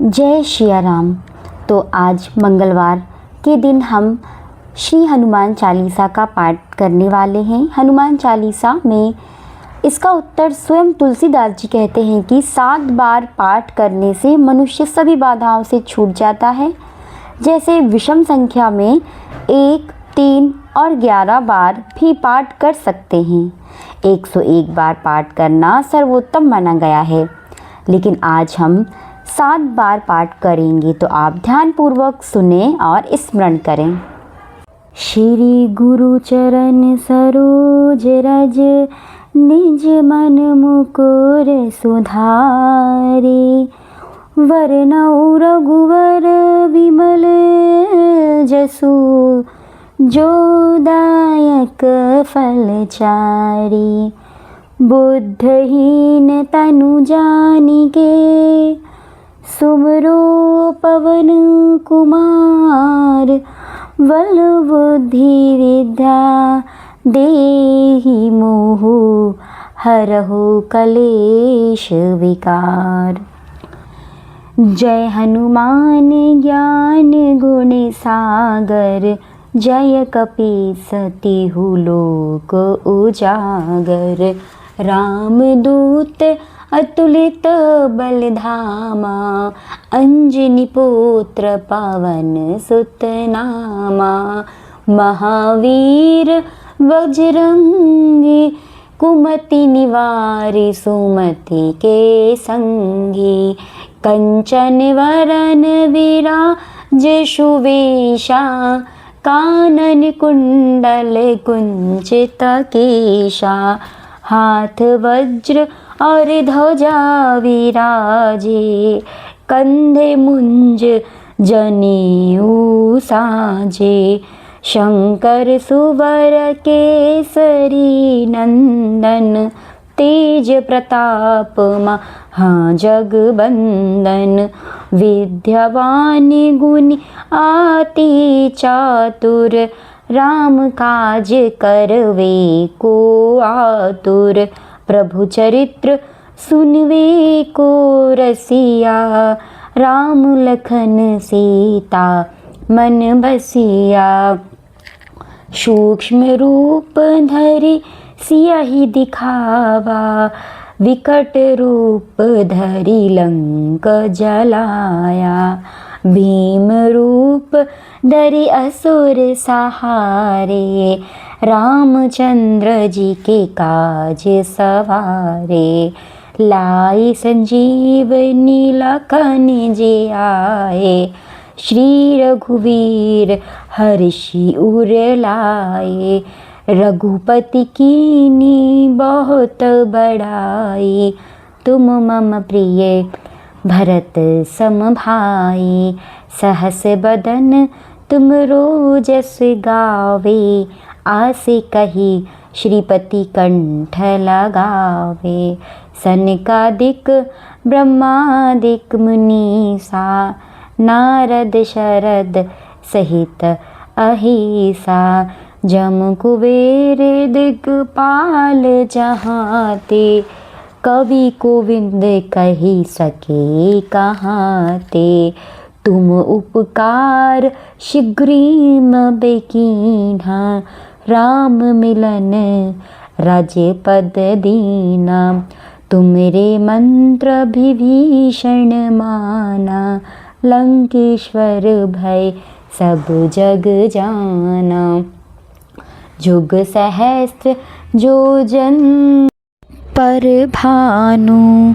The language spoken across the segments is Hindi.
जय श्री राम। तो आज मंगलवार के दिन हम श्री हनुमान चालीसा का पाठ करने वाले हैं। हनुमान चालीसा में इसका उत्तर स्वयं तुलसीदास जी कहते हैं कि 7 बार पाठ करने से मनुष्य सभी बाधाओं से छूट जाता है। जैसे विषम संख्या में 1, 3 और 11 बार भी पाठ कर सकते हैं। 101 बार पाठ करना सर्वोत्तम माना गया है, लेकिन आज हम 7 बार पाठ करेंगे, तो आप ध्यानपूर्वक सुने और स्मरण करें। श्री गुरु चरण सरोज रज, निज मन मुकुर सुधारी। वरनौ रघुवर विमल जसु, जो दायक फलचारी। बुद्धहीन तनु जानिके, सुमरो पवन कुमार। बल बुद्धि विद्या देहि मोहु, हरहु कलेश विकार। जय हनुमान ज्ञान गुण सागर, जय कपीस तिहु लोक उजागर। रामदूत अतुलित बल धामा, अंजनी पुत्र पवन सुत नामा। महावीर बजरंगी, कुमति निवारी सुमति के संगी। कंचन वरन विराज सुवेशा, कानन कुंडल कुंचित केशा। हाथ वज्र और ध्वजा विराजे, कंधे मुंज जनेऊ साजे। शंकर सुवर केसरी नंदन, तेज प्रताप महाजगबंदन। विद्यावान गुणी अति चातुर, राम काज करवे को आतुर। प्रभु चरित्र सुनवे को रसिया, राम लखन सीता मन बसिया। सूक्ष्म रूप धरि सियहि दिखावा, विकट रूप धरि लंक जलाया। भीम रूप धरि असुर सहारे, रामचंद्र जी के काज सवारे। लाई संजीवनी लखन जी आए, श्री रघुवीर हर्षि उर लाए। रघुपति कीन्ही बहुत बड़ाई, तुम मम प्रिय भरत सम भाई। सहस बदन तुम रोजस गावे, आसे कही श्रीपति कंठ लगावे। सनकादिक ब्रह्मादिक मुनीसा, नारद शरद सहित अहिसा। जम कुबेर दिगपाल जहाँ ते, कवि कोविंद कही सके कहाँ ते। तुम उपकार शीघ्रीम बेकीन्हा, राम मिलन राज्य पद दीना। तुमरे मंत्र विभीषण माना, लंकेश्वर भय सब जग जाना। जुग सहस्त्र जो जन पर भानु,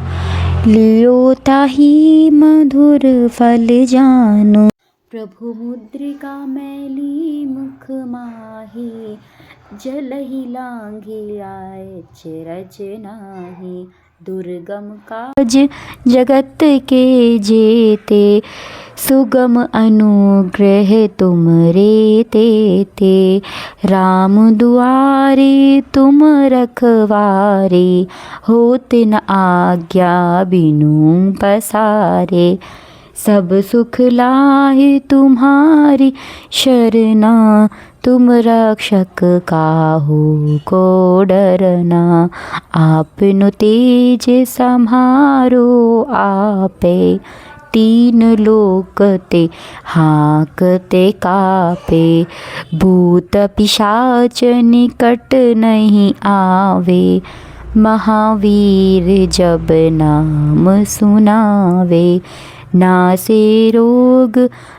लियो ताहि मधुर फल जानु। प्रभु मुद्रिका मैली मुख माही, जलहि लांघे आए रच नाही। दुर्गम काज जगत के जेते, सुगम अनुग्रह तुमरे तेते। राम दुआरे तुम रखवारे, होत न आज्ञा बिनु पसारे। सब सुख लाहे तुम्हारी शरणा, तुम रक्षक काहू को डरना। आपनु तेज सम्हारो आपे, तीन लोकते हाँकते कापे, भूत पिशाच निकट नहीं आवे, महावीर जब नाम सुनावे, नासे रोग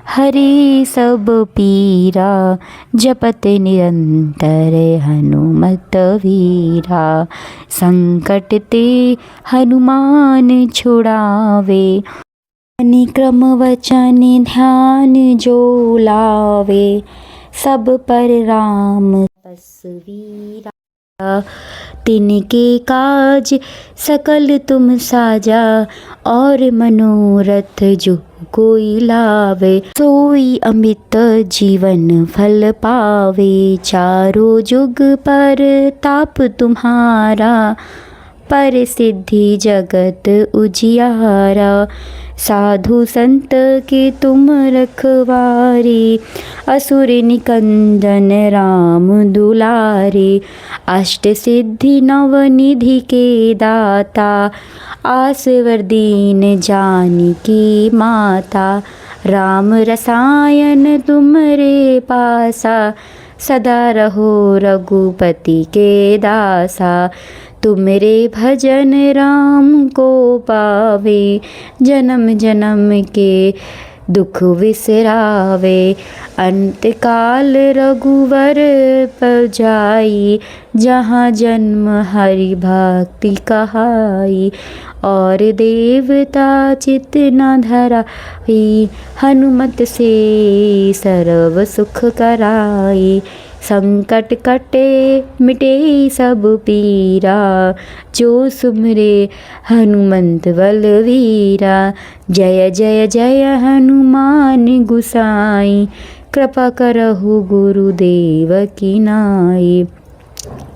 हरे सब पीरा, जपत निरंतर हनुमत वीरा, संकट ते हनुमान छुड़ावे, क्रम वचन ध्यान जो लावे, सब पर राम तपस्वीरा, तिनके काज सकल तुम साजा, और मनोरथ जो कोई लावे, सोई अमित जीवन फल पावे, चारों जुग पर ताप तुम्हारा, पर सिद्धि जगत उजियारा, साधु संत के तुम रखवारे, असुर निकंदन राम दुलारे, अष्ट सिद्धि नव निधि के दाता, आसवर दीन जानकी माता, राम रसायन तुमरे पासा, सदा रहो रघुपति के दासा, तुमरे भजन राम को पावे, जन्म जन्म के दुख विसरावे, अंत काल रघुवर पजाई, जहाँ जन्म हरि भक्ति कहाई, और देवता चित न धराई, हनुमत से सर्व सुख कराई, संकट कटे मिटे सब पीरा, जो सुमरे हनुमंत बलवीरा, जय जय जय हनुमान गुसाई, कृपा करहु गुरुदेव की नाई,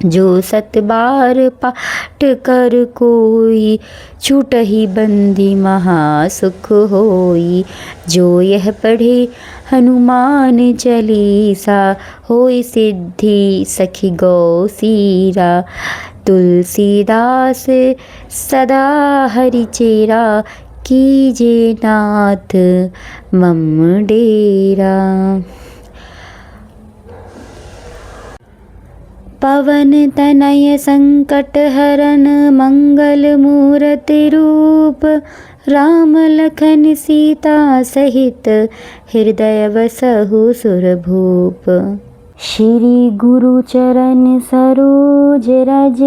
जो सत बार पाठ कर कोई, छूटहि बंदी महासुख होई, जो यह पढ़े हनुमान चालीसा, होई सिद्धि सखी गौ सीरा, तुलसीदास सदा हरि चेरा, कीजे नाथ मम डेरा। पवन तनय संकट हरन मंगल मूर्ति रूप, राम लखन सीता सहित हृदय बसहु सुरभूप। श्री गुरु चरण सरोज रज,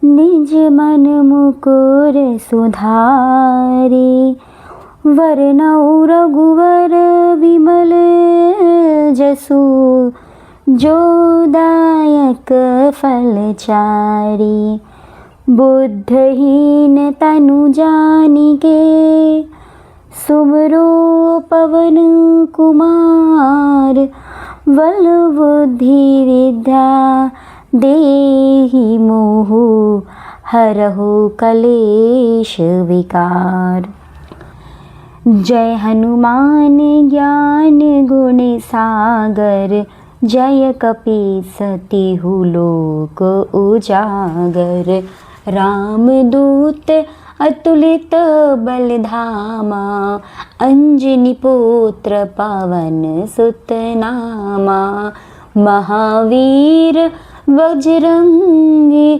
निज मन मुकुर सुधारी, वरनौ रघुवर विमल जसु, जो दायक फलचारी। बुद्धहीन तनु जानिके, सुमरो पवन कुमार, बल बुद्धि विद्या देहि मोहु, हरहु कलेश विकार। जय हनुमान ज्ञान गुण सागर, जय कपीस तिहु लोक उजागर। रामदूत अतुलित बल धामा, अंजनी पुत्र पवन सुत नामा। महावीर बजरंगी,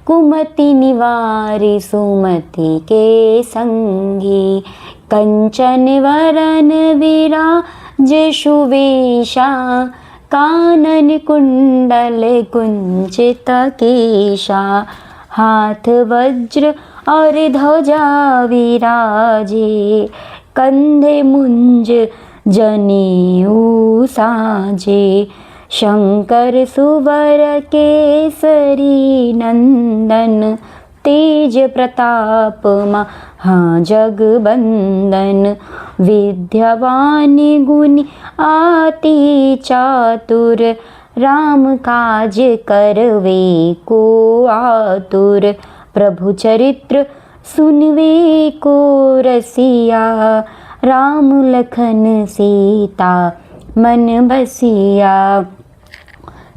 कुमति निवारि सुमति के संगी। कंचन वरन विराज सुवेशा, कानन कुंडल कुंचित केशा। हाथ वज्र और ध्वजा विराजे, कंधे मुंज जनेऊ साजे। शंकर सुवर केसरी नंदन, तेज प्रताप महाजगबंदन। विद्यावान गुणी अति चातुर, राम काज करवे को आतुर। प्रभु चरित्र सुनवे को रसिया, राम लखन सीता मन बसिया।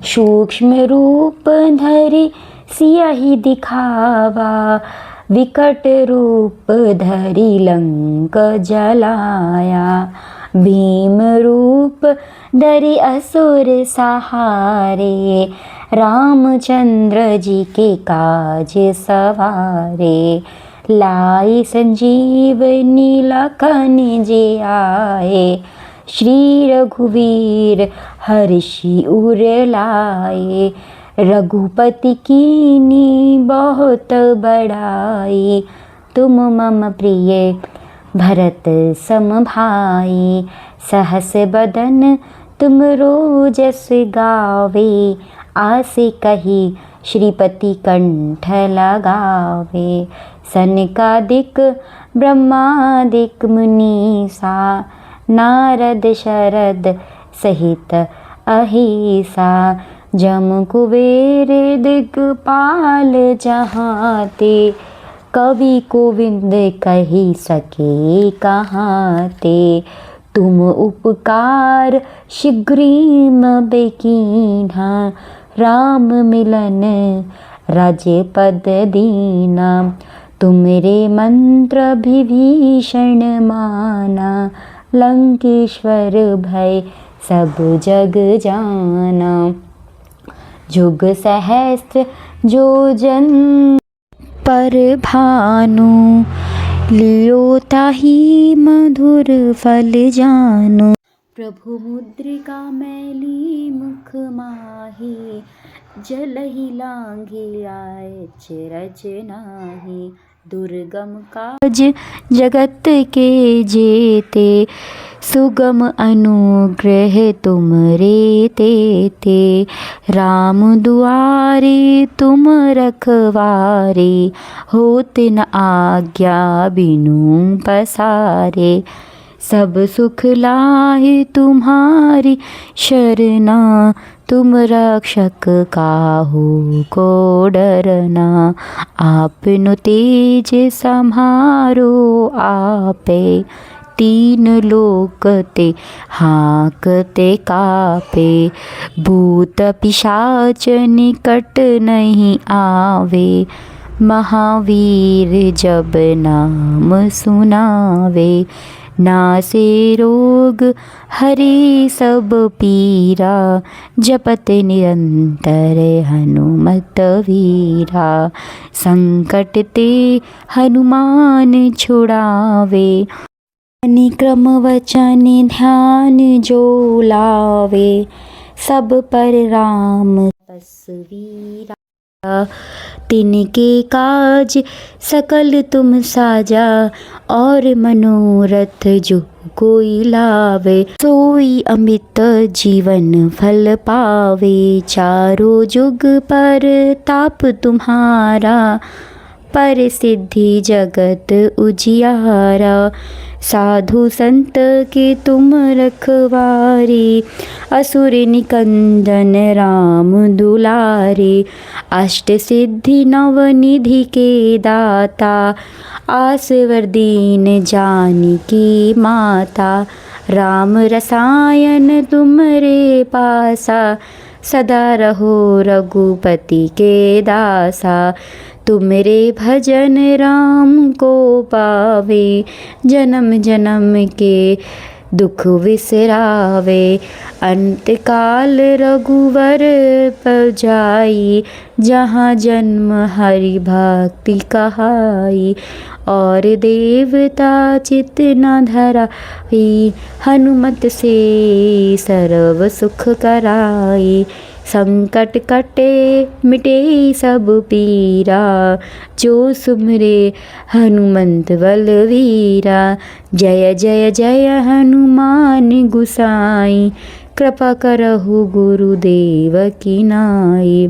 सूक्ष्म रूप धरि सियहि दिखावा, विकट रूप धरि लंक जलाया। भीम रूप धरि असुर सहारे, रामचंद्र जी के काज सवारे। लाई संजीवनी लखन जे आए, श्री रघुवीर हर्षि उर लाए। रघुपति कीनी बहुत बड़ाई, तुम मम प्रिय भरत सम भाई। सहस बदन तुम रोजस गावे, आसे कही श्रीपति कंठ लगावे। सनकादिक ब्रह्मादिक मुनीसा, नारद शरद सहित अहिसा। जम कुबेर दिगपाल जहाँ ते, कवि गोविंद कही सके कहाँ ते। तुम उपकार शीघ्रीम बेकीन्हा, राम मिलन राजपद दीना। तुमरे मंत्र विभीषण माना, लंकेश्वर भय सब जग जाना। जुग सहस्त्र जो जन पर भानु, लियो ताहि मधुर फल जानु। प्रभु मुद्रिका मैली मुख माही, जलहि लांघे आए रच नाही। दुर्गम काज जगत के जेते, सुगम अनुग्रह तुमरे तेते। राम दुआरे तुम रखवारे, होत न आज्ञा बिनु पसारे। सब सुख लाहे तुम्हारी शरणा, तुम रक्षक काहू को डरना। आपनु तेज सम्हारो आपे, तीन लोक ते हाँकते कापे। भूत पिशाच निकट नहीं आवे, महावीर जब नाम सुनावे। नासे रोग हरे सब पीरा, जपत निरंतर हनुमत वीरा। संकट ते हनुमान छुड़ावे, निक्रम वचन ध्यान जो लावे। सब पर राम तपस्वीरा, तिनके काज सकल तुम साजा। और मनोरथ जो कोई लावे, सोई अमित जीवन फल पावे। चारों जुग पर ताप तुम्हारा, पर सिद्धि जगत उजियारा। साधु संत के तुम रखवारे, असुर निकंदन राम दुलारे। अष्ट सिद्धि नव निधि के दाता, आसवर दीन जानकी माता। राम रसायन तुमरे पासा, सदा रहो रघुपति के दासा। तुमरे भजन राम को पावे, जन्म जन्म के दुख विसरावे। अंत काल रघुवर पर जाई, जहाँ जन्म हरि भक्ति कहाई। और देवता चित न धराई, हनुमत से सर्व सुख कराई। संकट कटे मिटे सब पीरा, जो सुमरे हनुमंत बलवीरा। जय जय जय हनुमान गुसाई, कृपा करहु गुरुदेव की नाई।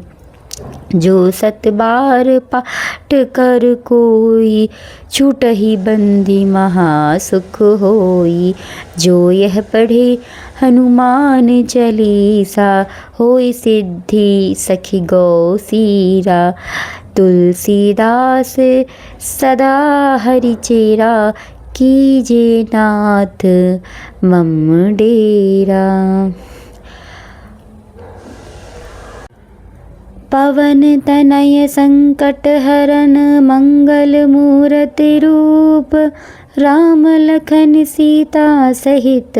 जो सत बार पाठ कर कोई, छूटहि बंदी महासुख होई। जो यह पढ़े हनुमान चालीसा, होई सिद्धि सखी गौसीरा। तुलसीदास सदा हरिचेरा, कीजे नाथ मम डेरा। पवन तनय संकट हरन मंगल मूर्ति रूप, राम लखन सीता सहित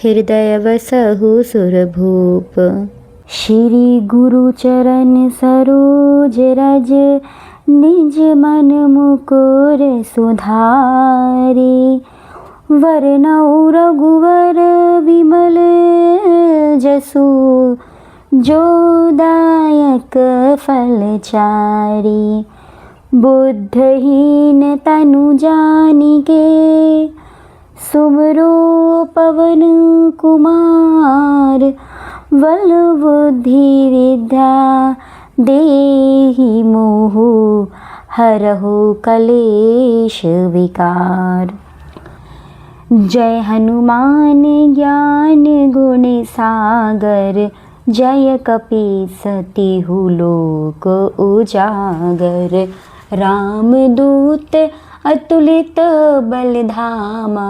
हृदय बसहु सुरभूप। श्री गुरु चरण सरोज रज, निज मन मुकुर सुधारी। वरनौ रघुवर विमल जसु, जो दायक फल चारि। बुद्धहीन तनु जानिके, सुमरो पवन कुमार। बल बुद्धि विद्या देहि मोहु, हरहु कलेश विकार। जय हनुमान ज्ञान गुण सागर, जय कपीस तिहु लोक उजागर। रामदूत अतुलित बल धामा,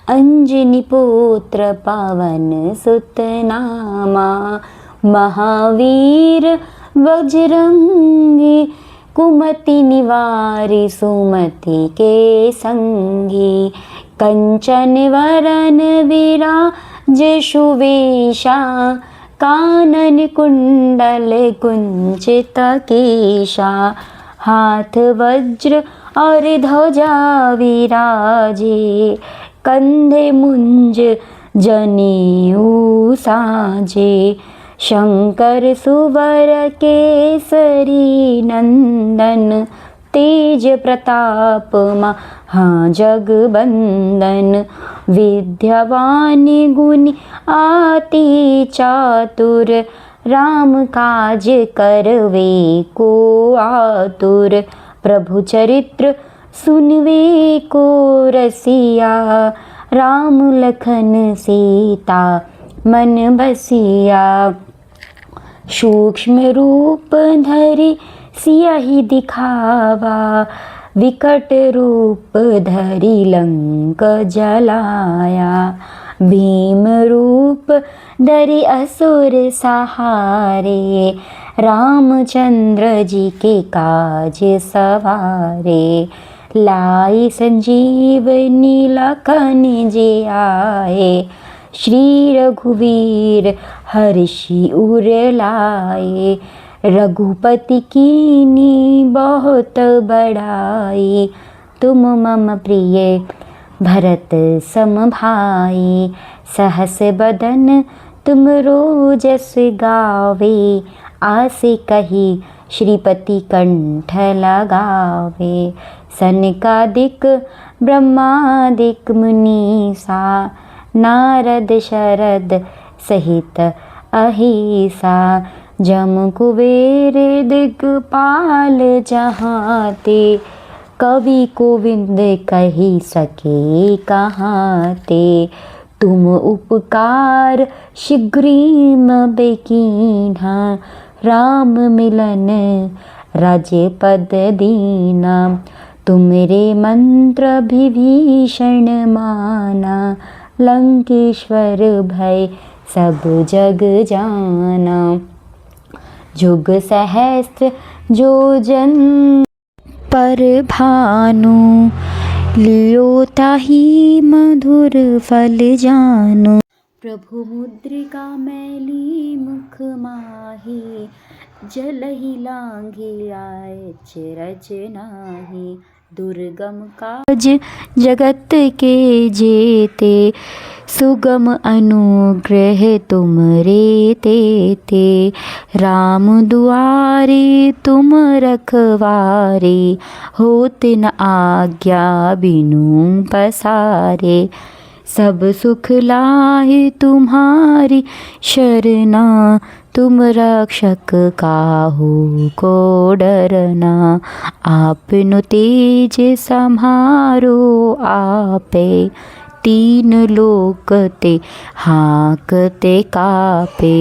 अंजनी पुत्र पवन सुत नामा। महावीर बजरंगी, कुमति निवारि सुमति के संगी। कंचन वरन विराज सुवेशा, कानन कुंडल कुंचित केशा। हाथ वज्र और ध्वजा विराजे, कंधे मुंज जनेऊ साजे। शंकर सुवर केसरी नंदन, तेज प्रताप महाजगबंदन। विद्यावान गुणी अति चातुर, राम काज करवे को आतुर। प्रभु चरित्र सुनवे को रसिया, राम लखन सीता मन बसिया। सूक्ष्म रूप धरि सियहि दिखावा, विकट रूप धरि लंक जलाया। भीम रूप धरि असुर सहारे, रामचंद्र जी के काज सवारे। लाई संजीवनी लखन जी आए, श्री रघुवीर हर्षि उर लाए। रघुपति कीनी बहुत बड़ाई, तुम मम प्रिय भरत सम भाई। सहस बदन तुम रोजस गावे, आस कही श्रीपति कंठ लगावे। सनकादिक ब्रह्मादिक मुनीसा, नारद शरद सहित अहिसा। जम कुबेर दिगपाल जहाते, कवि कोविंद कही सके कहाते। तुम उपकार शीघ्रीम बेकीन्हा, राम मिलन राजपद दीना। तुमरे मंत्र विभीषण माना, लंकेश्वर भय सब जग जाना। जुग सहस्त्र जो जन पर भानु, लियो ताहि मधुर फल जानु। प्रभु मुद्रिका मैली मुख माहि, जलहि लांघि आए रच नाही। दुर्गम काज जगत के जेते, सुगम अनुग्रह तुमरे तेते। राम दुआरे तुम रखवारे, होत न आज्ञा बिनु पसारे। सब सुख लाहे तुम्हारी शरणा, तुम रक्षक काहू को डरना। आपनु तेज सम्हारो आपे, तीन लोक ते हाँकते कापे।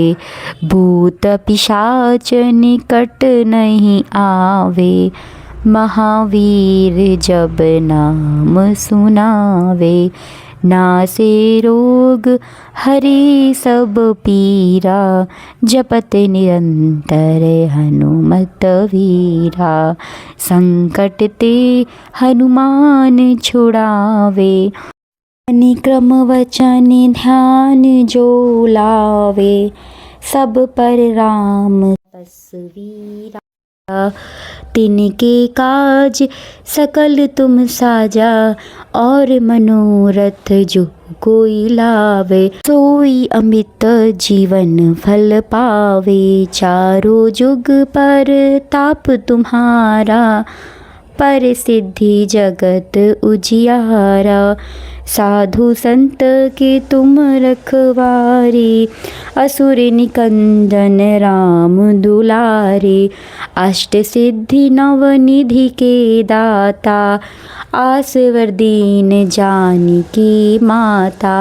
भूत पिशाच निकट नहीं आवे, महावीर जब नाम सुनावे। नासे रोग हरे सब पीरा, जपत निरंतर हनुमत वीरा। संकट ते हनुमान छुड़ावे, क्रम वचन ध्यान जो लावे। सब पर राम तपस्वीरा, तिनके काज सकल तुम साजा। और मनोरथ जो कोई लावे, सोई अमित जीवन फल पावे। चारों जुग पर ताप तुम्हारा, पर सिद्धि जगत उजियारा। साधु संत के तुम रखवारे, असुर निकंदन राम दुलारे। अष्ट सिद्धि नव निधि के दाता, आसवर दीन जानकी माता।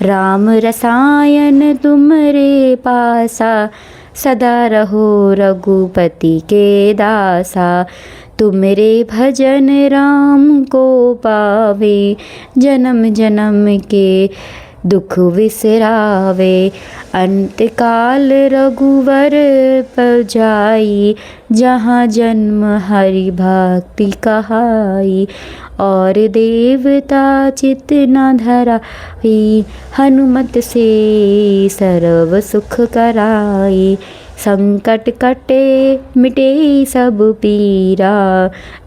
राम रसायन तुमरे पासा, सदा रहो रघुपति के दासा। तुमरे भजन राम को पावे, जन्म जन्म के दुख विसरावे। अंत काल रघुवर पजाई, जहाँ जन्म हरि भक्ति कहाई। और देवता चित न धराई, हनुमत से सर्व सुख कराई। संकट कटे मिटे सब पीरा,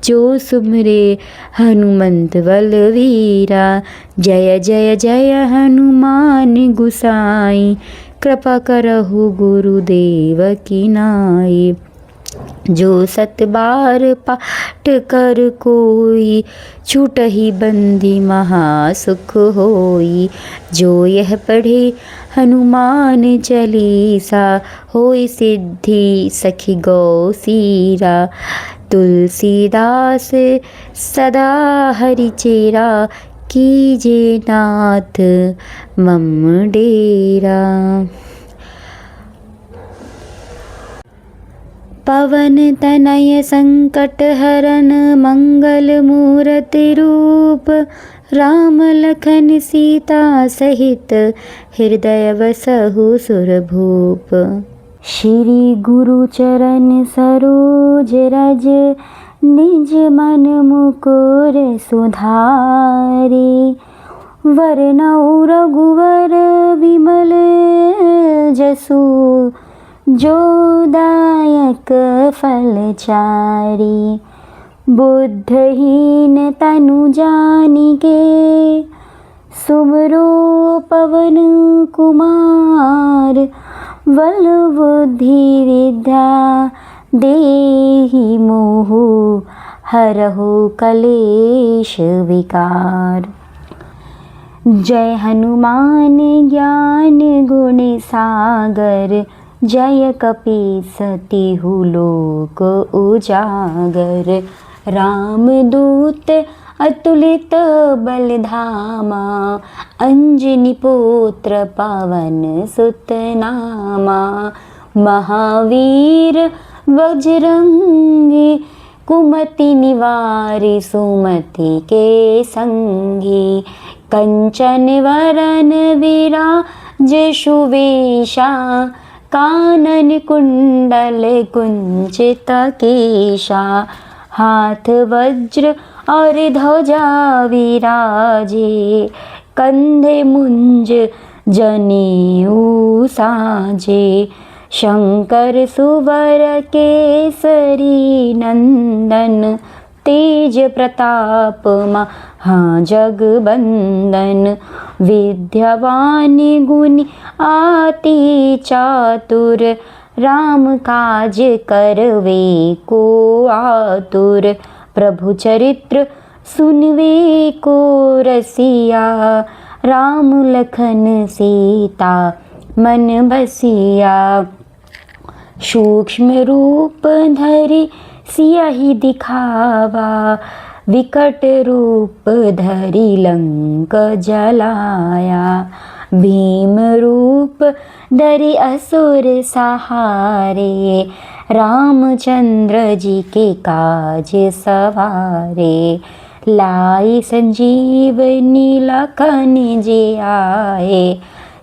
जो सुमरे हनुमंत बलवीरा। जय जय जय हनुमान गुसाई, कृपा करहु गुरुदेव की नाई। जो सत बार पाठ कर कोई, छूटहि बंदी महासुख होई। जो यह पढ़े हनुमान चालीसा, होई सिद्धि सखी गौसीरा। तुलसीदास सदा हरिचेरा, कीजे नाथ मम डेरा। पवन तनय संकट हरन, मंगल मूर्ति रूप। राम लखन सीता सहित, हृदय बसहु सुरभूप। श्री गुरु चरण सरोज रज, निज मन मुकुर सुधारी। वरनौ रघुवर विमल जसु, जो दायक फल चारी। बुद्धहीन तनु जानिके, सुमरो पवन कुमार। बल बुद्धि विद्या देहि मोहु, हरहु कलेश विकार। जय हनुमान ज्ञान गुण सागर, जय कपीस तिहु लोक उजागर। रामदूत अतुलित बल धामा, अंजनी पुत्र पवन सुत नामा। महावीर बजरंगी, कुमति निवारी सुमति के संगी। कंचन वरन विराज सुवेशा, कानन कुंडल कुंचित केशा। हाथ वज्र और ध्वजा विराजे, कंधे मुंज जनेऊ साजे। शंकर सुवर केसरी नंदन, तेज प्रताप महाजगबंदन। विद्यावान गुणी अति चातुर, राम काज करवे को आतुर। प्रभु चरित्र सुनवे को रसिया, राम लखन सीता मन बसिया। सूक्ष्म रूप धरि सियहि दिखावा, विकट रूप धरि लंक जलाया। भीम रूप धरि असुर सहारे, रामचंद्र जी के काज सवारे। लाए संजीवनी लखन जे आए,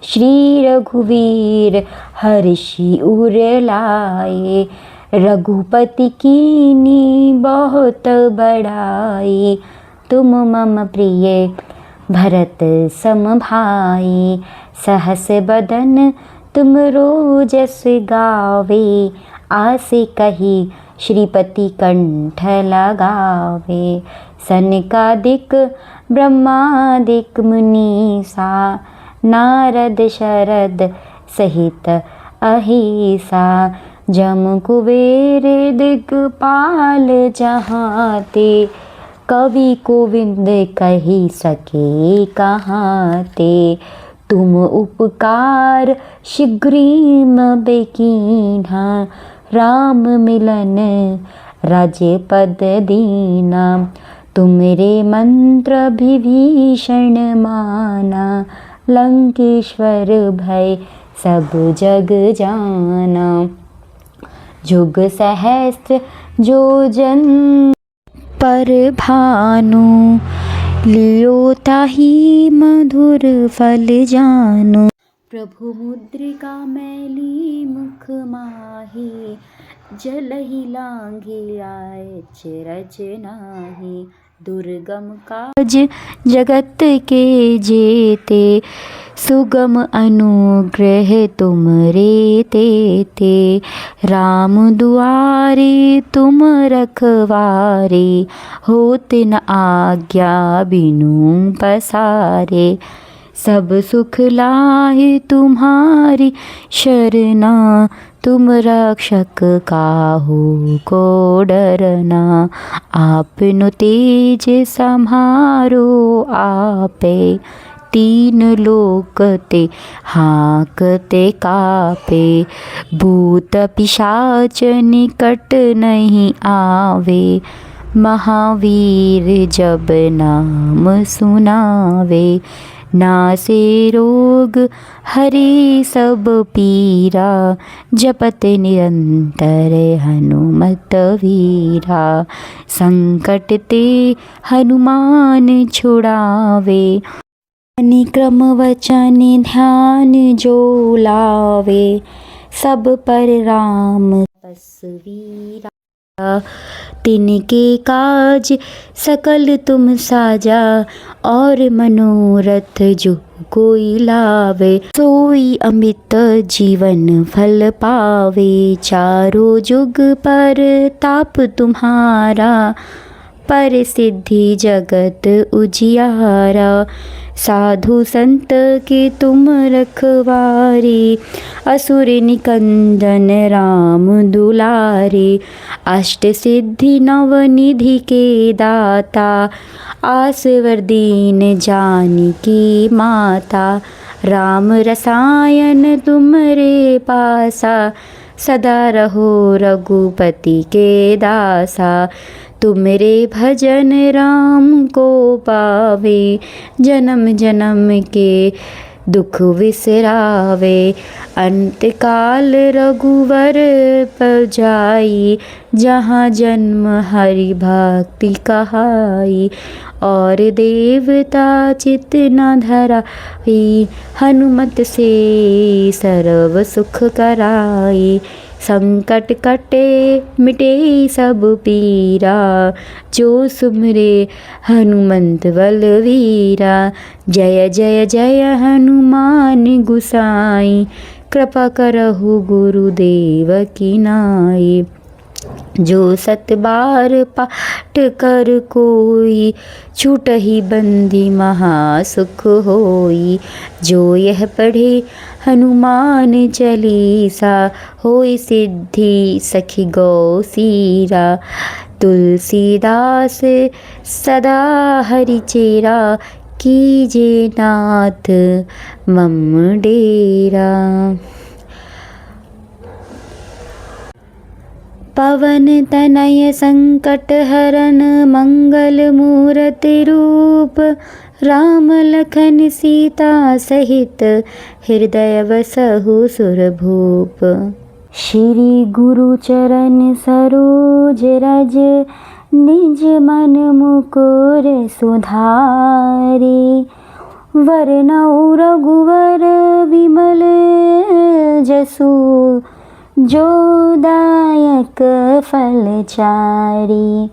श्री रघुवीर हर्षि उर लाए, रघुपति कीनी बहुत बड़ाई, तुम मम प्रिय भरत सम भाई, सहस बदन तुम रोजस गावे, आसे कही श्रीपति कंठ लगावे, सनकादिक ब्रह्मादिक मुनीसा, नारद शरद सहित अहिसा, जम कुबेर दिगपाल जहाँ ते, कवि गोविंद कही सके कहाँ ते, तुम उपकार शीघ्रीम बेकीन्हा, राम मिलन राज्य पद दीना, तुमरे मंत्र विभीषण माना, लंकेश्वर भय सब जग जाना, जुग सहस्त्र जो जन पर भानु, लियो ताहि मधुर फल जानु, प्रभु मुद्रिका मैली मुख माही, जलहि लांघे आयच रज नाही, दुर्गम काज जगत के जेते, सुगम अनुग्रह तुमरे तेते, राम दुआरे तुम रखवारे, होत न आज्ञा बिनु पसारे, सब सुख लाहे तुम्हारी शरणा, तुम रक्षक काहू को डरना, आपनु तेज सम्हारो आपे, तीन लोक ते हाँकते कापे, भूत पिशाच निकट नहीं आवे, महावीर जब नाम सुनावे, नासे रोग हरे सब पीरा, जपत निरंतर हनुमत वीरा, संकट ते हनुमान छुड़ावे, निक्रम वचन ध्यान जो लावे, सब पर राम तपस्वी, तिनके काज सकल तुम साजा, और मनोरथ जो कोई लावे, सोई अमित जीवन फल पावे, चारों जुग पर ताप तुम्हारा, पर सिद्धि जगत उजियारा, साधु संत के तुम रखवारे, असुर निकंदन राम दुलारे, अष्ट सिद्धि नव निधि के दाता, आसवर दीन जानकी माता, राम रसायन तुमरे पासा, सदा रहो रघुपति के दासा, तुमरे भजन राम को पावे, जन्म जन्म के दुख विसरावे, अंत काल रघुवर पर जाई, जहाँ जन्म हरि भक्ति कहाई, और देवता चित न धराई, हनुमत से सर्व सुख कराई, संकट कटे मिटे सब पीरा, जो सुमरे हनुमंत बलवीरा, जय जय जय हनुमान गुसाई, कृपा करहु गुरुदेव की नाई, जो सत बार पाठ कर कोई, छूटहि बंदी महासुख होई, जो यह पढ़े हनुमान चालीसा, होई सिद्धि सखी गौ सीरा, तुलसीदास सदा हरि चेरा, कीजे नाथ मम डेरा। पवन तनय संकट हरन मंगल मूर्ति रूप, राम लखन सीता सहित हृदय बसहु सुरभूप। श्री गुरु चरण सरोज रज, निज मन मुकुर सुधारी। वरनौ रघुवर विमल जसु, जो दायक फलचारी।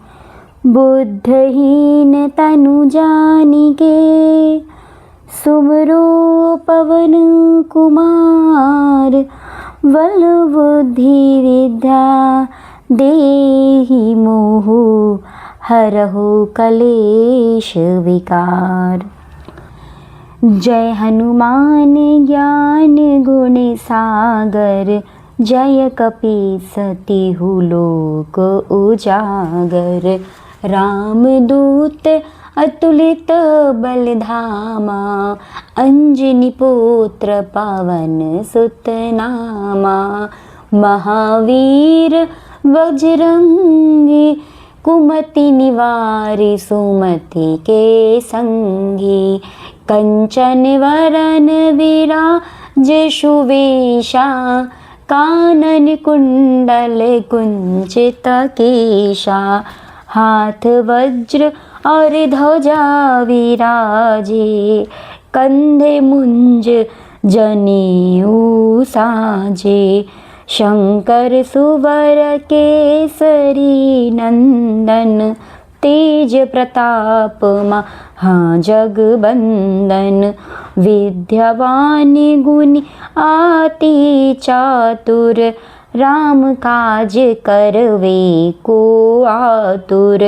बुद्धहीन तनु जानिके, सुमरो पवन कुमार। बल बुद्धि विद्या देहि मोहु, हरहु कलेश विकार। जय हनुमान ज्ञान गुण सागर, जय कपीस तिहु लोक उजागर। रामदूत अतुलित बल धामा, अंजनी पुत्र पवन सुत नामा। महावीर बजरंगी, कुमति निवारि सुमति के संगी। कंचन वरन विराज सुवेशा, कानन कुंडल कुंचित केशा। हाथ वज्र और ध्वजा विराजे, कंधे मुंज जनेऊ साजे। शंकर सुवर केसरी नंदन, तेज प्रताप महाजगबंदन। विद्यावान गुणी अति चातुर, राम काज करवे को आतुर।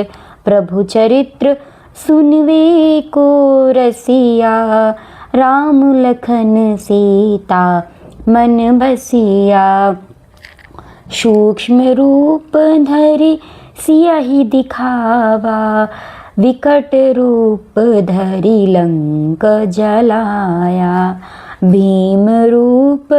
प्रभु चरित्र सुनवे को रसिया, राम लखन सीता मन बसिया। सूक्ष्म रूप धरि सियहि दिखावा, विकट रूप धरि लंक जलाया। भीम रूप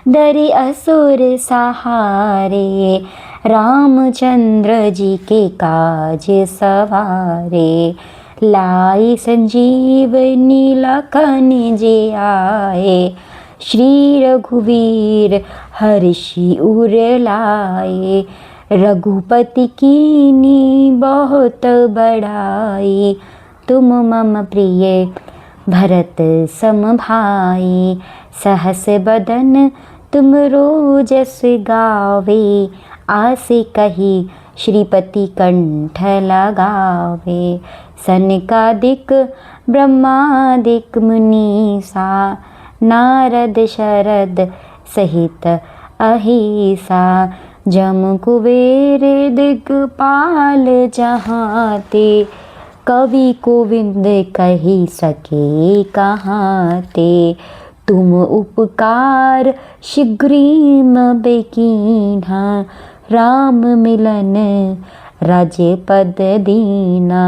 धरि असुर सहारे, रामचंद्र जी के काज सवारे। लाई संजीवनी लखन जी आए, श्री रघुवीर हर्षि उर लाए। रघुपति कीनी बहुत बड़ाई, तुम मम प्रिय भरत सम भाई। सहस बदन तुम रोजस गावे, आसे कही श्रीपति कंठ लगावे। सनकादिक ब्रह्मादिक मुनीसा, नारद शरद सहित अहिसा। जम कुबेर दिगपाल जहाँ ते, कवि कोविंद कही सके कहाँ ते। तुम उपकार शीघ्रीम बेकीन्हा, राम मिलन राजपद दीना।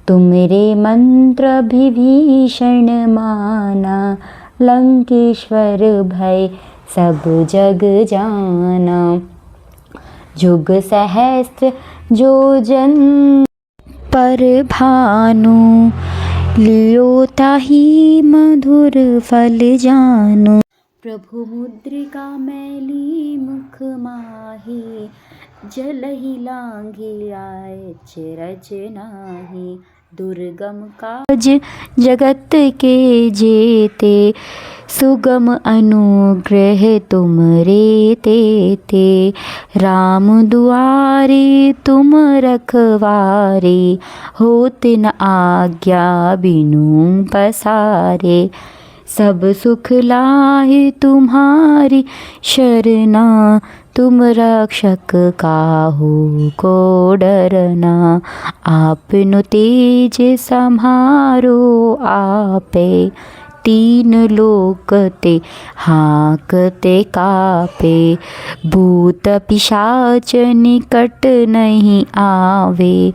तुमरे मंत्र विभीषण माना, लंकेश्वर भय सब जग जाना। जुग सहस्त्र जो जन पर भानु, लियो ताहि मधुर फल जानु। प्रभु मुद्रिका मैली मुख माही, जलहि लांघि आयच रज नाही। दुर्गम काज जगत के जेते, सुगम अनुग्रह तुमरे तेते। राम दुआरे तुम रखवारे, होत न आज्ञा बिनु पसारे। सब सुख लाहे तुम्हारी शरणा, तुम रक्षक काहू को डरना। आपनु तेज सम्हारो आपे, तीन लोक ते हाकते कापे। भूत पिशाच निकट नहीं आवे,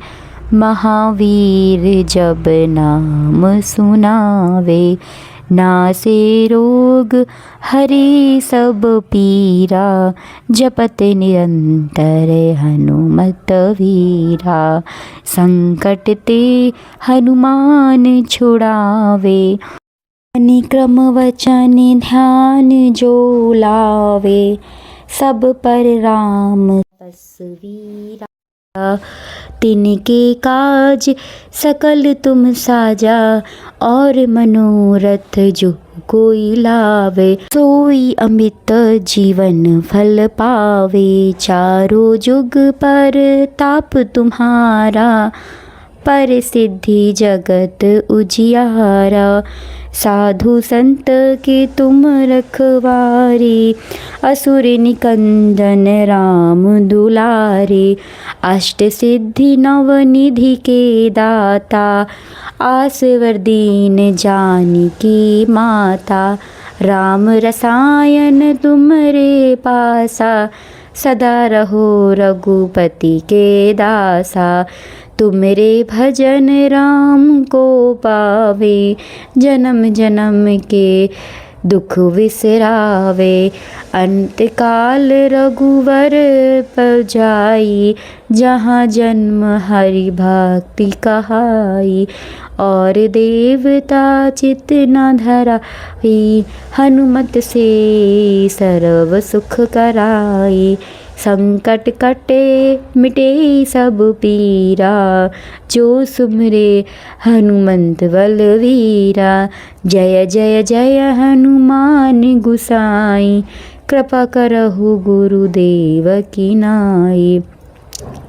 महावीर जब नाम सुनावे। नासे रोग हरे सब पीरा, जपत निरंतर हनुमत वीरा। संकट ते हनुमान छुड़ावे, निक्रम वचन ध्यान जो लावे। सब पर राम तपस्वीरा, तिनके काज सकल तुम साजा, और मनोरथ जो कोई लावे, सोई अमित जीवन फल पावे। चारों जुग पर ताप तुम्हारा, पर सिद्धि जगत उजियारा। साधु संत के तुम रखवारे, असुर निकंदन राम दुलारे। अष्ट सिद्धि नव निधि के दाता, आसवर दीन जानकी माता। राम रसायन तुमरे पासा, सदा रहो रघुपति के दासा। तुमरे भजन राम को पावे, जन्म जन्म के दुख विसरावे। अंत काल रघुवर पजाई, जहाँ जन्म हरि भक्ति कहाई। और देवता चित न धराई, हनुमत से सर्व सुख कराई। संकट कटे मिटे सब पीरा, जो सुमरे हनुमंत बलवीरा। जय जय जय हनुमान गुसाई, कृपा करहु गुरुदेव की नाई।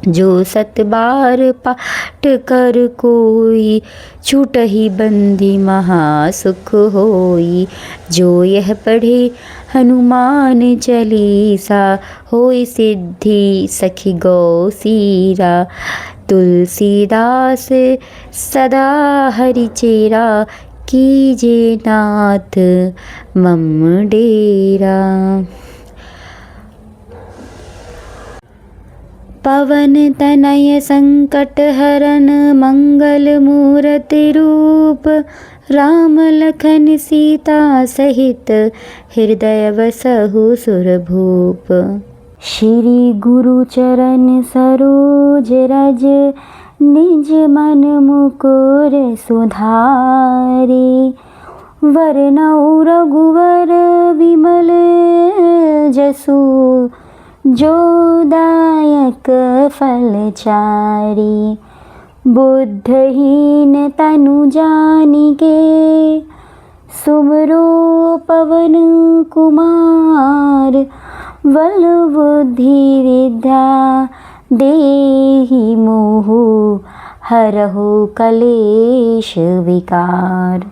जो सत बार पाठ कर कोई, छूटहि बंदी महासुख होई। जो यह पढ़े हनुमान चालीसा, होई सिद्धि सखी गौसीरा। तुलसीदास सदा हरिचेरा, कीजे नाथ मम डेरा। पवन तनय संकट हरन, मंगल मूर्ति रूप। राम लखन सीता सहित, हृदय बसहु सुरभूप। श्री गुरु चरण सरोज रज, निज मन मुकुर सुधारी। वरनौ रघुवर विमल जसु, जो दायक फलचारी। बुद्धहीन तनु जानिके, सुमरो पवन कुमार। बल बुद्धि विद्या देहि मोहु, हरहु कलेश विकार।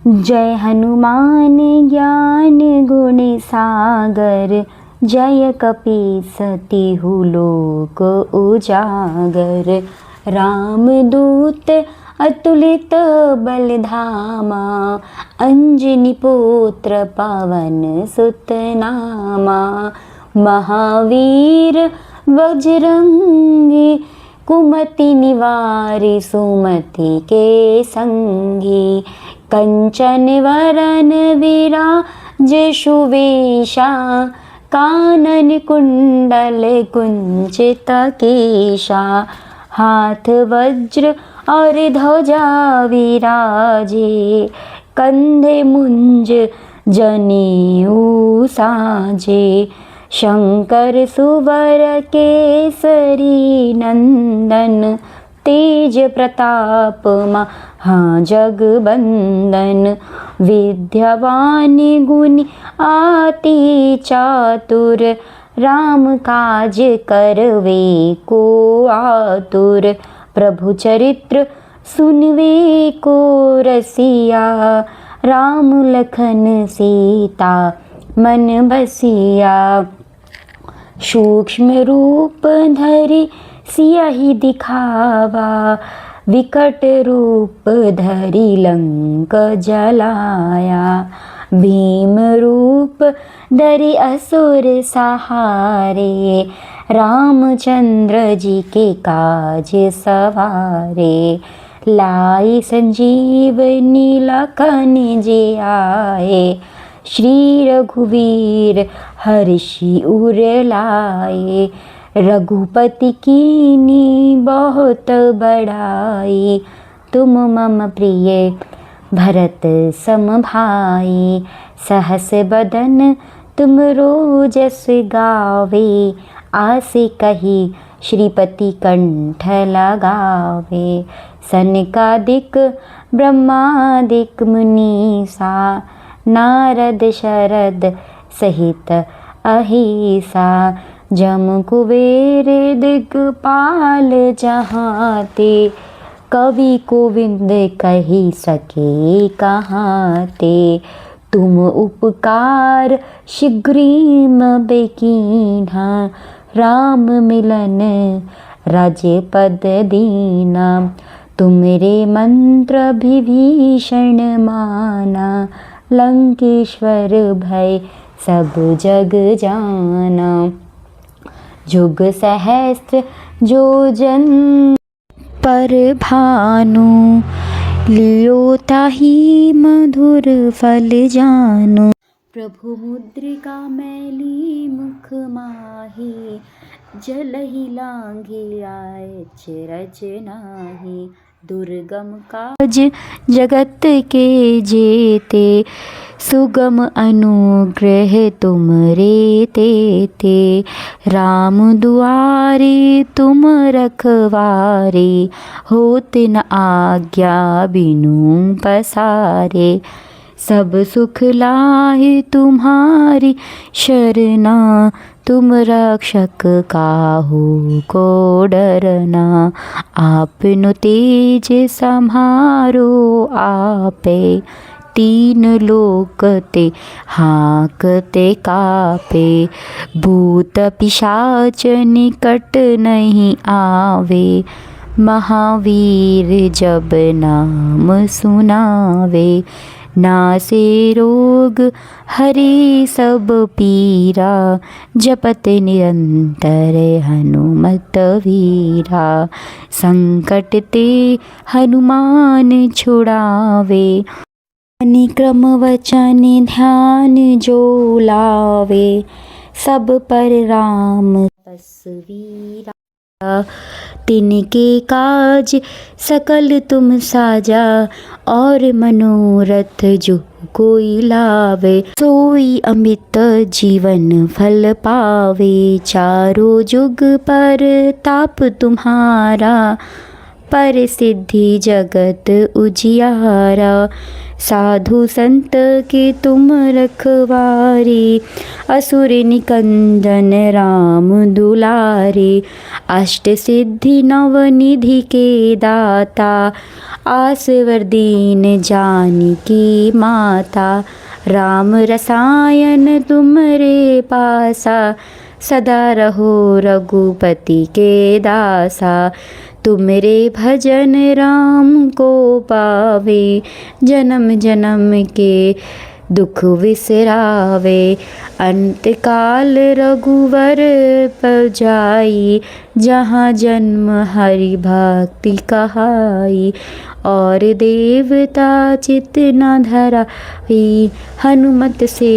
जय हनुमान ज्ञान गुण सागर, जय कपीस तिहु लोक उजागर। रामदूत अतुलित बल धामा, अंजनी पुत्र पवन सुत नामा। महावीर बजरंगी, कुमति निवारि सुमति के संगी। कंचन वरन विराज सुवेशा, कानन कुंडल कुंचित केशा। हाथ वज्र और ध्वजा विराजे, कंधे मुंज जनेऊ साजे। शंकर सुवर केसरी नंदन, तेज प्रताप महाजगबंदन। विद्यावान गुणी अति चातुर, राम काज करवे को आतुर। प्रभु चरित्र सुनवे को रसिया, राम लखन सीता मन बसिया। सूक्ष्म रूप धरि सियहि दिखावा, विकट रूप धरि लंक जलाया। भीम रूप धरि असुर सहारे, रामचंद्र जी के काज सवारे। लाई संजीवनी लखन जे आए, श्री रघुवीर हर्षि उर लाए। रघुपति कीनी बहुत बड़ाई, तुम मम प्रिय भरत सम भाई। सहस बदन तुम रोजस गावे, आसे कही श्रीपति कंठ लगावे। सनकादिक ब्रह्मादिक मुनीसा, नारद शरद सहित अहिसा। जम कुबेर दिक्पाल जहाँ ते, कवि गोविंद कही सके कहाँ ते। तुम उपकार शीघ्रीम बेकीन्हा, राम मिलन राजपद दीना। तुमरे मंत्र विभीषण माना, लंकेश्वर भय सब जग जाना। जुग सहस्त्र जो जन पर भानु, लियो ताहि मधुर फल जानु। प्रभु मुद्रिका मैली मुख माही, जलहि लांघे आए चरज नाही। दुर्गम काज जगत के जेते, सुगम अनुग्रह तुमरे तेते। राम दुआरे तुम रखवारे, होत न आज्ञा बिनु पसारे। सब सुख लाहे तुम्हारी शरणा, तुम रक्षक काहू को डरना। आपनु तेज सम्हारो आपे, तीन लोक ते हाँकते कापे। भूत पिशाच निकट नहीं आवे, महावीर जब नाम सुनावे। नासे रोग हरे सब पीरा, जपत निरंतर हनुमत वीरा। संकट ते हनुमान छुड़ावे, निक्रम वचन ध्यान जो लावे। सब पर राम तपस्वीरा, तिनके काज सकल तुम साजा। और मनोरथ जो कोई लावे, सोई अमित जीवन फल पावे। चारों जुग पर ताप तुम्हारा, पर सिद्धि जगत उजियारा। साधु संत के तुम रखवारे, असुर निकंदन राम दुलारे। अष्ट सिद्धि नव निधि के दाता, आसवर दीन जानकी माता। राम रसायन तुमरे पासा, सदा रहो रघुपति के दासा। तुमरे भजन राम को पावे, जन्म जन्म के दुख विसरावे। अंत काल रघुवर पजाई, जहाँ जन्म हरि भक्ति कहाई। और देवता चित न धराई, हनुमत से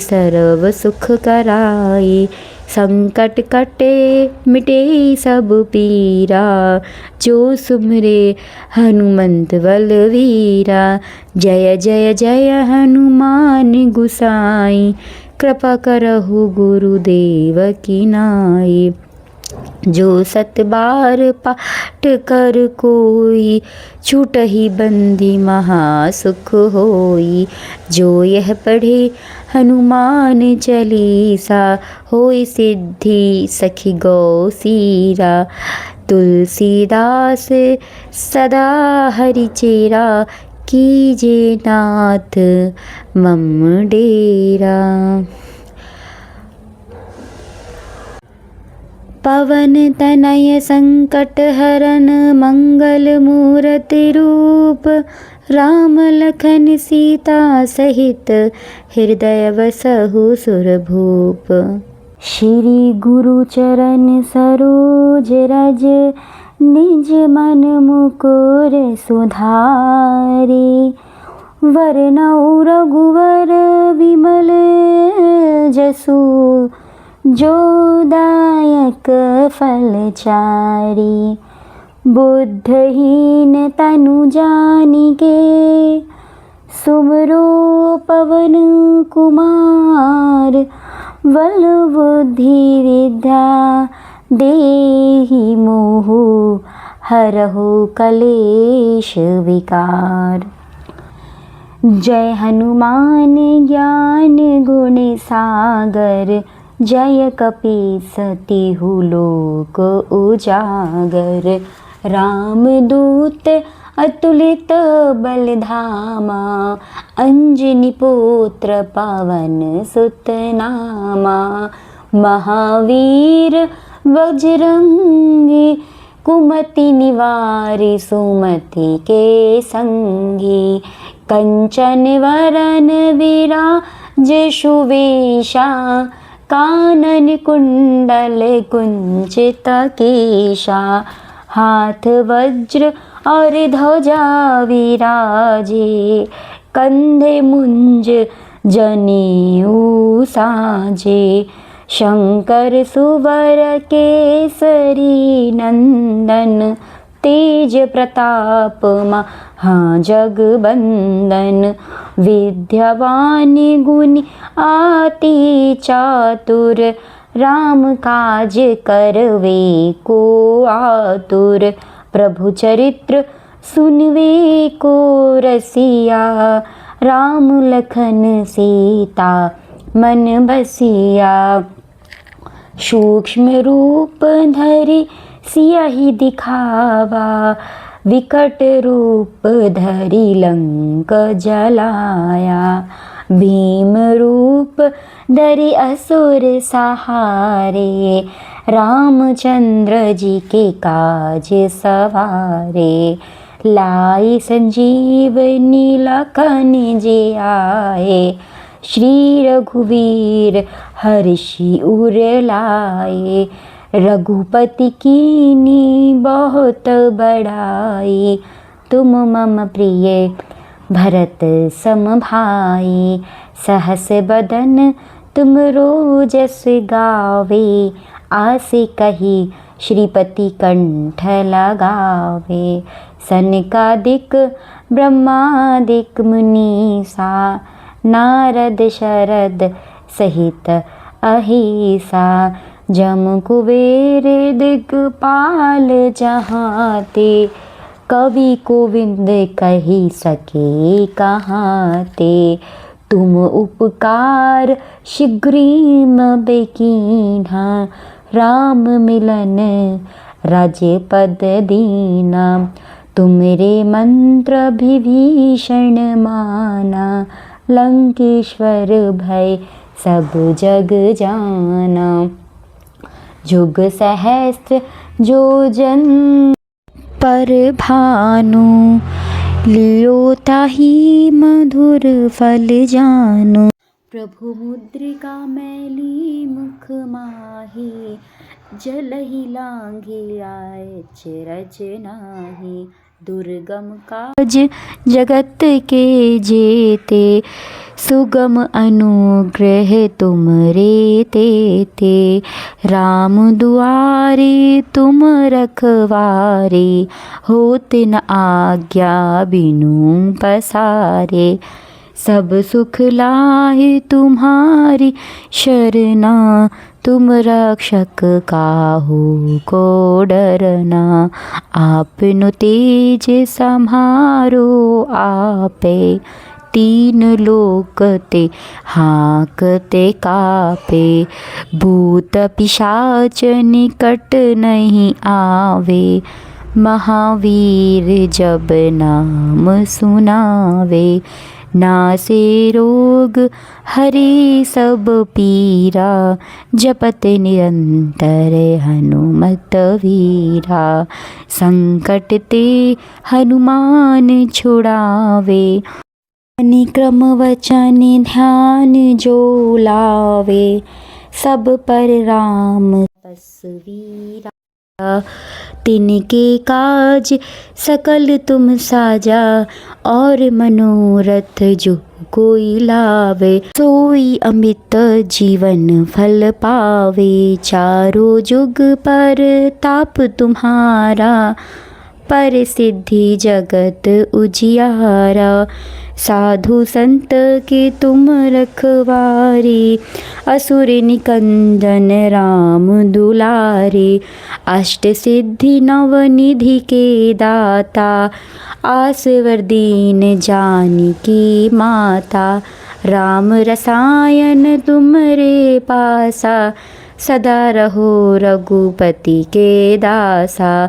सर्व सुख कराई। संकट कटे मिटे सब पीरा, जो सुमरे हनुमंत बलवीरा। जय जय जय हनुमान गुसाई, कृपा करहु गुरुदेव की नाई। जो सत बार पाठ कर कोई, छूटहि बंदी महासुख होई। जो यह पढ़े हनुमान चालीसा, होई सिद्धि सखी गौ सीरा। तुलसीदास सदा हरि चेरा, कीजे नाथ मम डेरा। पवन तनय संकट हरन, मंगल मूर्ति रूप। राम लखन सीता सहित, हृदय बसहु सुरभूप। श्री गुरु चरण सरोज रज, निज मन मुकुर सुधारी। वरनौ रघुवर विमल जसु, जो दायक फल चारी। बुद्धहीन तनु जानिके, सुमरो पवन कुमार। बल बुद्धि विद्या देहि मोह हरहु कलेश विकार। जय हनुमान ज्ञान गुण सागर, जय कपीस तिहु लोक उजागर। रामदूत अतुलित बल धामा, अंजनी पुत्र पवन सुत नामा। महावीर बजरंगी, कुमति निवारि सुमति के संगी। कंचन वरन विराज सुवेशा, कानन कुंडल कुंचित केशा। हाथ वज्र और ध्वजा विराजे, कंधे मुंज जनेऊ साजे। शंकर सुवर केसरी नंदन, तेज प्रताप महाजगबंदन। विद्यावान गुणी अति चातुर, राम काज करवे को आतुर। प्रभु चरित्र सुनवे को रसिया, राम लखन सीता मन बसिया। सूक्ष्म रूप धरि सियहि दिखावा, विकट रूप धरि लंक जलाया। भीम रूप धरि असुर सहारे, रामचंद्र जी के काज सवारे। लाई संजीवनी लखन जे आए, श्री रघुवीर हर्षि उर लाए। रघुपति कीनी बहुत बड़ाई, तुम मम प्रिय भरत सम भाई। सहस बदन तुम रोजस गावे, आस कही श्रीपति कंठ लगावे। सनकादिक ब्रह्मादिक मुनीसा, नारद शरद सहित अहिसा। जम कुबेर दिगपाल जहाते, कवि कोविंद कही सके कहाते। तुम उपकार शीघ्रीम बेकीन्हा, राम मिलन राज्य पद दीना। तुमरे मंत्र विभीषण माना, लंकेश्वर भय सब जग जाना। जुग सहस्त्र जो जन पर भानु, लियो ताहि मधुर फल जानु। प्रभु मुद्रिका मैली मुख माहि, जलहि लांघि अचरज नाहि। दुर्गम काज जगत के जेते, सुगम अनुग्रह तुमरे तेते। राम दुआरे तुम रखवारे, होत न आज्ञा बिनु पसारे। सब सुख लाहे तुम्हारी शरणा, तुम रक्षक काहू को डरना। आपनु तेज सम्हारो आपे, तीन लोक ते हाँकते कापे। भूत पिशाच निकट नहीं आवे, महावीर जब नाम सुनावे। नासे रोग हरे सब पीरा, जपत निरंतर हनुमत वीरा। संकट ते हनुमान छुड़ावे, निक्रम वचन ध्यान जो लावे। सब पर राम तपस्वी, तिनके काज सकल तुम साजा। और मनोरथ जो कोई लावे, सोई अमित जीवन फल पावे। चारों जुग पर ताप तुम्हारा, पर सिद्धि जगत उजियारा। साधु संत के तुम रखवारे, असुर निकंदन राम दुलारे। अष्ट सिद्धि नवनिधि के दाता, आसवर दीन जानकी माता। राम रसायन तुमरे पासा, सदा रहो रघुपति के दासा।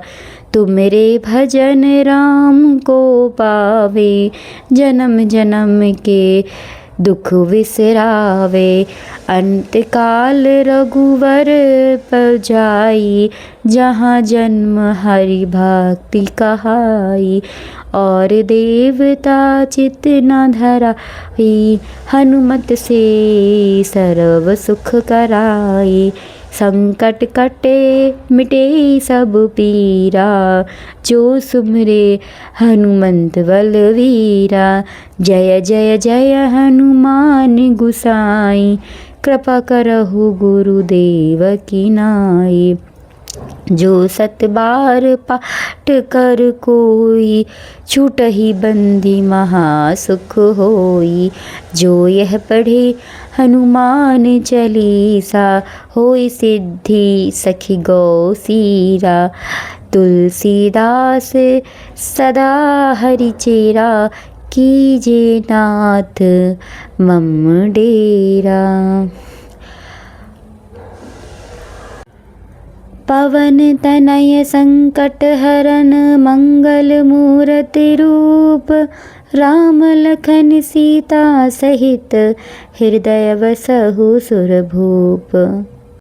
तुमरे भजन राम को पावे, जन्म जन्म के दुख विसरावे। अंत काल रघुवर पजाई, जहाँ जन्म हरि भक्ति कहाई। और देवता चित न धराई, हनुमत से सर्व सुख कराई। संकट कटे मिटे सब पीरा, जो सुमरे हनुमंत बलवीरा। जय जय जय हनुमान गुसाई, कृपा करहु गुरुदेव की नाई। जो सत बार पाठ कर कोई, छूटहि बंदी महासुख होई। जो यह पढ़े हनुमान चालीसा, होई सिद्धि सखी गौसीरा। तुलसीदास सदा हरिचेरा, कीजे नाथ मम डेरा। पवन तनय संकट हरन, मंगल मूर्ति रूप। राम लखन सीता सहित, हृदय बसहु सुरभूप।